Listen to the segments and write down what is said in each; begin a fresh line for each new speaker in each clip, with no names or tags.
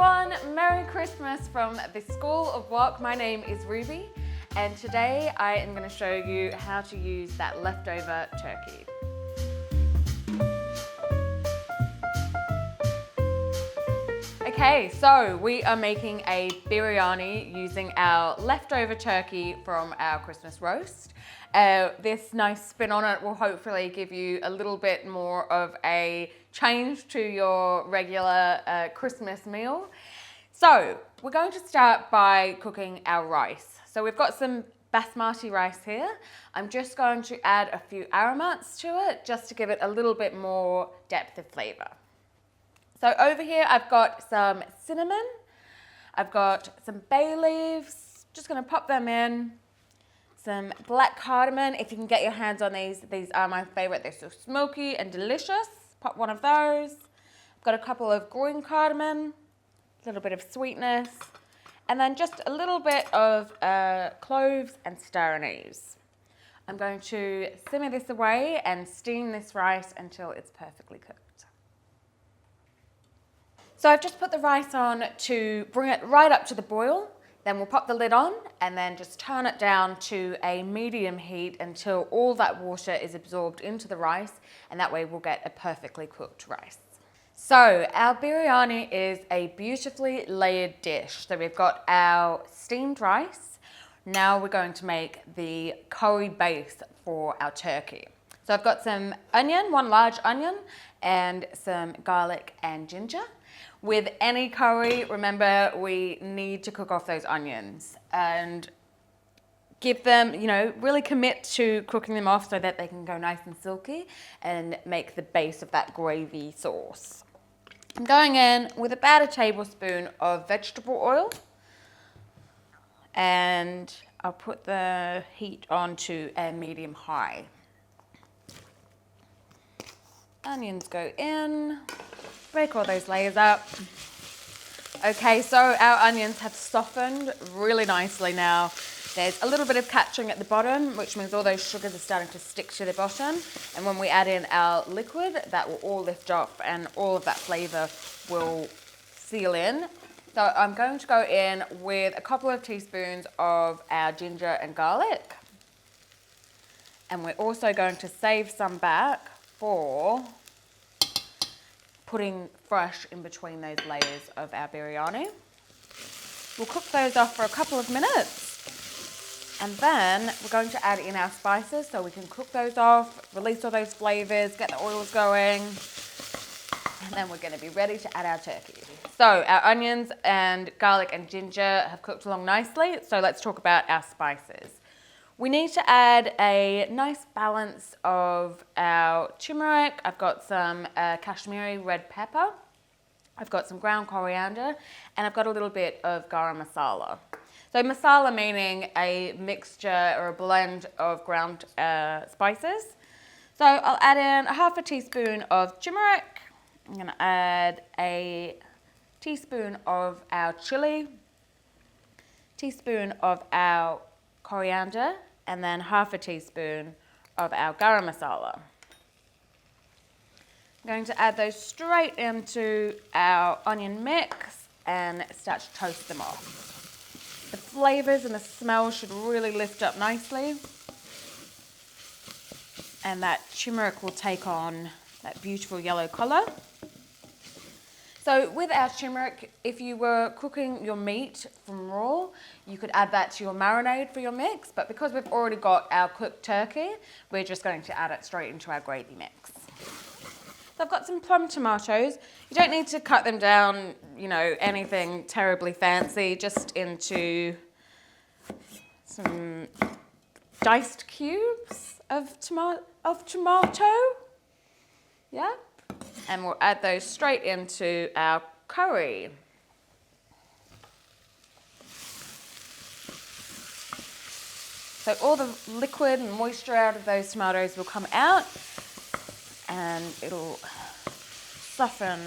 everyone, Merry Christmas from the School of Wok. My name is Ruby and today I am going to show you how to use that leftover turkey. Okay, so we are making a biryani using our leftover turkey from our Christmas roast. This nice spin on it will hopefully give you a little bit more of a change to your regular Christmas meal. So we're going to start by cooking our rice. So we've got some basmati rice here. I'm just going to add a few aromats to it just to give it a little bit more depth of flavour. So over here I've got some cinnamon, I've got some bay leaves, just going to pop them in, some black cardamom, if you can get your hands on these are my favourite, they're so smoky and delicious, pop one of those. I've got a couple of green cardamom, a little bit of sweetness, and then just a little bit of cloves and star anise. I'm going to simmer this away and steam this rice until it's perfectly cooked. So I've just put the rice on to bring it right up to the boil. Then we'll pop the lid on and then just turn it down to a medium heat until all that water is absorbed into the rice, and that way we'll get a perfectly cooked rice. So our biryani is a beautifully layered dish. So we've got our steamed rice. Now we're going to make the curry base for our turkey. So I've got some onion, one large onion, and some garlic and ginger. With any curry, remember we need to cook off those onions and give them, really commit to cooking them off so that they can go nice and silky and make the base of that gravy sauce. I'm going in with about a tablespoon of vegetable oil and I'll put the heat on to a medium high. Onions go in. Break all those layers up. Okay, so our onions have softened really nicely now. There's a little bit of catching at the bottom, which means all those sugars are starting to stick to the bottom. And when we add in our liquid, that will all lift off and all of that flavour will seal in. So I'm going to go in with a couple of teaspoons of our ginger and garlic. And we're also going to save some back for putting fresh in between those layers of our biryani. We'll cook those off for a couple of minutes and then we're going to add in our spices so we can cook those off, release all those flavours, get the oils going, and then we're going to be ready to add our turkey. So our onions and garlic and ginger have cooked along nicely, so let's talk about our spices. We need to add a nice balance of our turmeric. I've got some Kashmiri red pepper. I've got some ground coriander, and I've got a little bit of garam masala. So masala meaning a mixture or a blend of ground spices. So I'll add in a half a teaspoon of turmeric. I'm going to add a teaspoon of our chili, teaspoon of our coriander, and then half a teaspoon of our garam masala. I'm going to add those straight into our onion mix and start to toast them off. The flavours and the smell should really lift up nicely, and that turmeric will take on that beautiful yellow colour. So with our turmeric, if you were cooking your meat from raw, you could add that to your marinade for your mix, but because we've already got our cooked turkey, we're just going to add it straight into our gravy mix. So I've got some plum tomatoes. You don't need to cut them down, anything terribly fancy, just into some diced cubes of tomato. Yeah. And we'll add those straight into our curry. So all the liquid and moisture out of those tomatoes will come out and it'll soften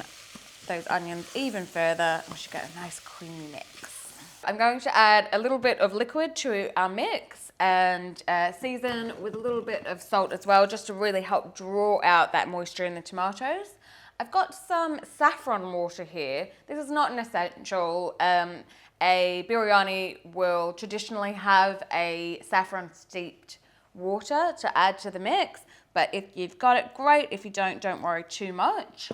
those onions even further. We should get a nice creamy mix. I'm going to add a little bit of liquid to our mix and season with a little bit of salt as well, just to really help draw out that moisture in the tomatoes. I've got some saffron water here. This is not an essential. A biryani will traditionally have a saffron steeped water to add to the mix, but if you've got it, great. If you don't worry too much.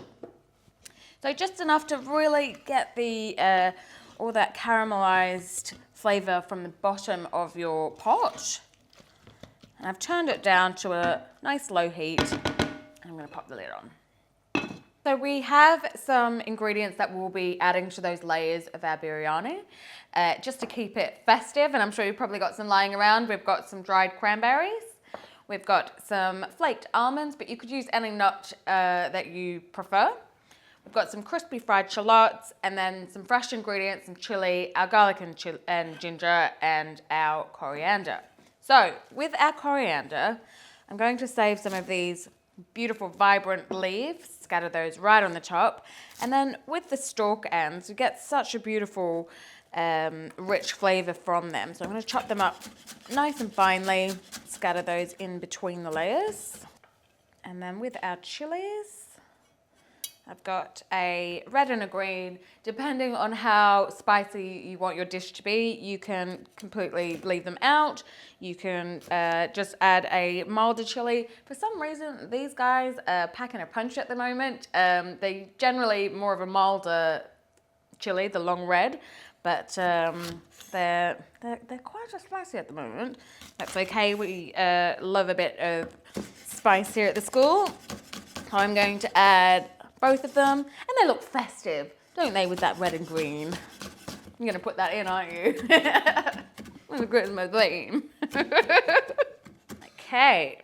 So just enough to really get the all that caramelized flavor from the bottom of your pot. And I've turned it down to a nice low heat. I'm going to pop the lid on. So we have some ingredients that we'll be adding to those layers of our biryani, just to keep it festive. And I'm sure you've probably got some lying around. We've got some dried cranberries. We've got some flaked almonds, but you could use any nut that you prefer. We've got some crispy fried shallots, and then some fresh ingredients, some chili, our garlic and ginger, and our coriander. So with our coriander, I'm going to save some of these beautiful vibrant leaves, scatter those right on the top. And then with the stalk ends, you get such a beautiful rich flavor from them. So I'm going to chop them up nice and finely, scatter those in between the layers. And then with our chilies, I've got a red and a green. Depending on how spicy you want your dish to be, you can completely leave them out. You can just add a milder chili. For some reason, these guys are packing a punch at the moment. They generally more of a milder chili, the long red, but they're quite spicy at the moment. That's okay. We love a bit of spice here at the school. So I'm going to add both of them, and they look festive, don't they, with that red and green? You're gonna put that in, aren't you? With a Christmas theme. Okay.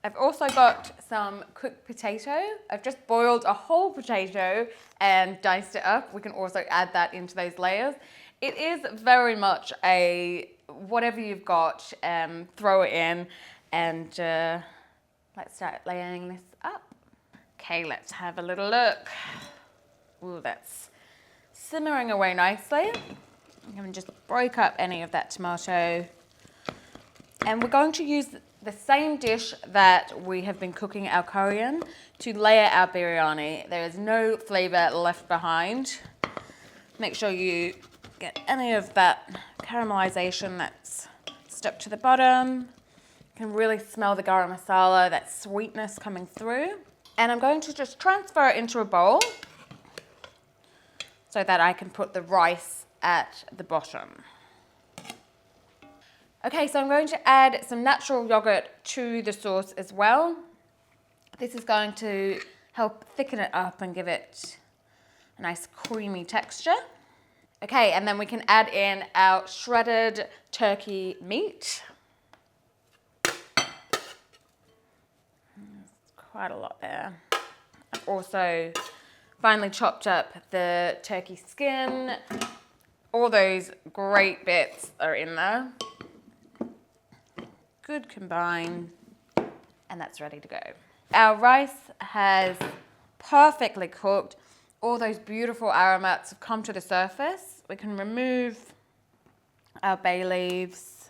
I've also got some cooked potato. I've just boiled a whole potato and diced it up. We can also add that into those layers. It is very much a whatever you've got, throw it in, and let's start layering this up. Okay, let's have a little look. Ooh, that's simmering away nicely. I'm going to just break up any of that tomato. And we're going to use the same dish that we have been cooking our curry in to layer our biryani. There is no flavor left behind. Make sure you get any of that caramelization that's stuck to the bottom. You can really smell the garam masala, that sweetness coming through. And I'm going to just transfer it into a bowl so that I can put the rice at the bottom. Okay, so I'm going to add some natural yogurt to the sauce as well. This is going to help thicken it up and give it a nice creamy texture. Okay, and then we can add in our shredded turkey meat. Quite a lot there. I've also finely chopped up the turkey skin. All those great bits are in there. Good combine, and that's ready to go. Our rice has perfectly cooked. All those beautiful aromats have come to the surface. We can remove our bay leaves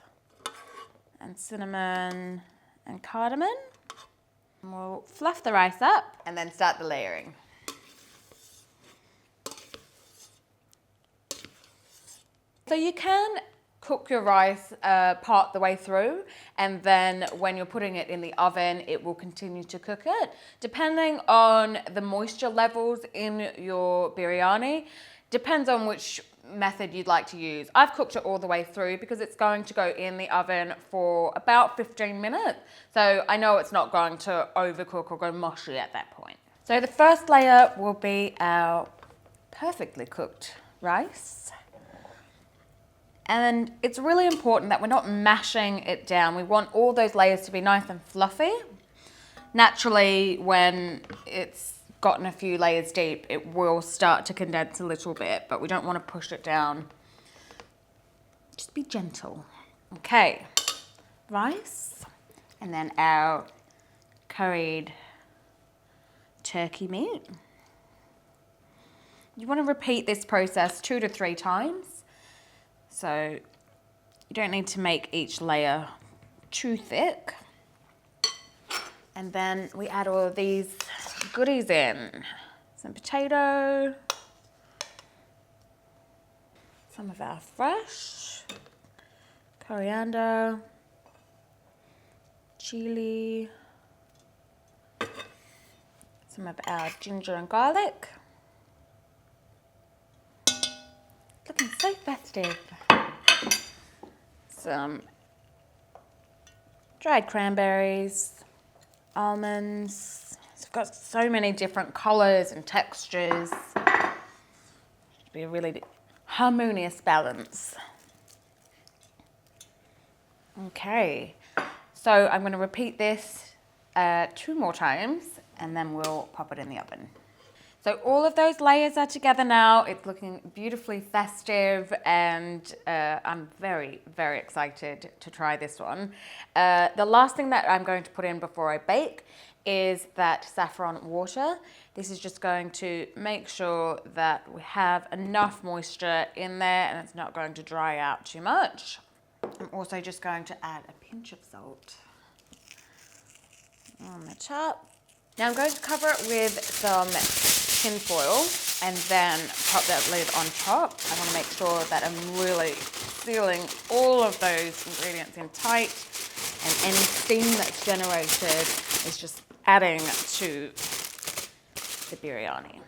and cinnamon and cardamom. And we'll fluff the rice up and then start the layering. So you can cook your rice part the way through, and then when you're putting it in the oven, it will continue to cook it. Depending on the moisture levels in your biryani, depends on which method you'd like to use. I've cooked it all the way through because it's going to go in the oven for about 15 minutes. So I know it's not going to overcook or go mushy at that point. So the first layer will be our perfectly cooked rice. And it's really important that we're not mashing it down. We want all those layers to be nice and fluffy. Naturally, when it's gotten a few layers deep, it will start to condense a little bit, but we don't want to push it down. Just be gentle. Okay, rice, and then our curried turkey meat. You want to repeat this process 2 to 3 times. So you don't need to make each layer too thick. And then we add all of these goodies in. Some potato, some of our fresh coriander, chili, some of our ginger and garlic. Looking so festive. Some dried cranberries, almonds. So we've got so many different colors and textures. Should be a really harmonious balance. Okay, so I'm going to repeat this 2 more times and then we'll pop it in the oven. So all of those layers are together now. It's looking beautifully festive and I'm very, very excited to try this one. The last thing that I'm going to put in before I bake is that saffron water. This is just going to make sure that we have enough moisture in there and it's not going to dry out too much. I'm also just going to add a pinch of salt on the top. Now I'm going to cover it with some tin foil and then pop that lid on top. I want to make sure that I'm really sealing all of those ingredients in tight, and any steam that's generated is just adding to the biryani.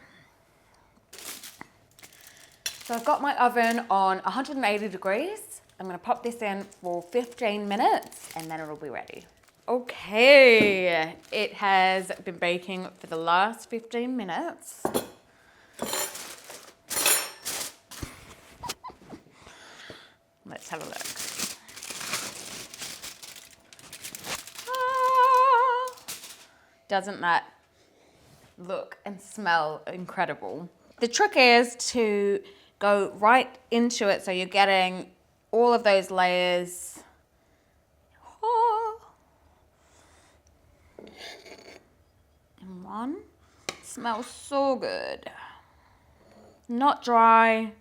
So I've got my oven on 180 degrees. I'm going to pop this in for 15 minutes and then it'll be ready. Okay, it has been baking for the last 15 minutes. Let's have a look. Doesn't that look and smell incredible? The trick is to go right into it so you're getting all of those layers. In one. It smells so good. Not dry.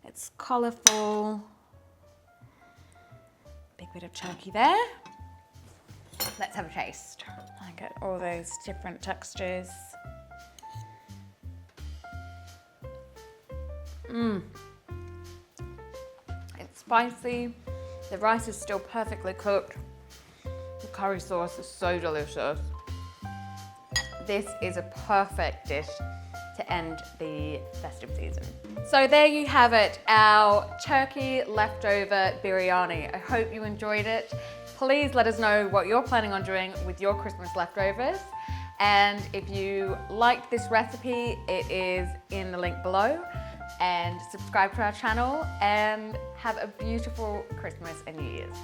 It's colourful. Big bit of turkey there. Let's have a taste. I get all those different textures. It's spicy. The rice is still perfectly cooked. The curry sauce is so delicious. This is a perfect dish to end the festive season. So there you have it, our turkey leftover biryani. I hope you enjoyed it. Please let us know what you're planning on doing with your Christmas leftovers. And if you liked this recipe, it is in the link below. And subscribe to our channel and have a beautiful Christmas and New Year's.